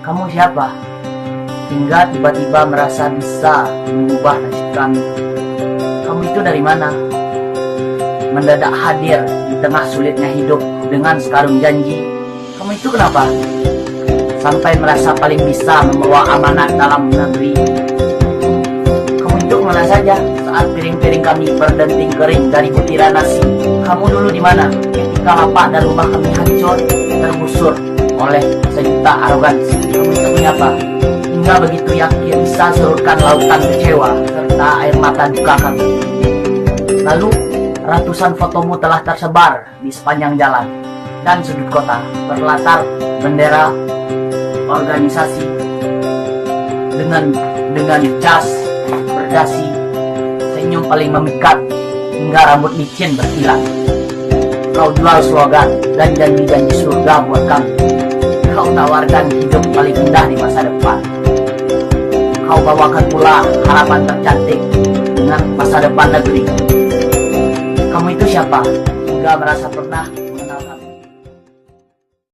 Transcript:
Kamu siapa? Hingga tiba-tiba merasa bisa mengubah nasib kami. Kamu itu dari mana? Mendadak hadir di tengah sulitnya hidup dengan sekarung janji. Kamu itu kenapa? Sampai merasa paling bisa membawa amanat dalam negeri. Kamu itu kemana saja saat piring-piring kami berdenting kering dari butiran nasi? Kamu dulu di mana ketika lapak dan rumah kami hancur, tergusur oleh sejuta arogansi? Kamu itu menyapa hingga begitu yakin bisa surutkan lautan kecewa serta air mata duka kami. Lalu ratusan fotomu telah tersebar di sepanjang jalan dan sudut kota berlatar bendera organisasi dengan jas berdasi, senyum paling memikat hingga rambut licin berkilat. Kau jual slogan dan janji-janji surga buat kami. Kau tawarkan hidup paling indah di masa depan. Kau bawakan pula harapan tercantik dengan masa depan negeri. Kamu itu siapa? Hingga merasa pernah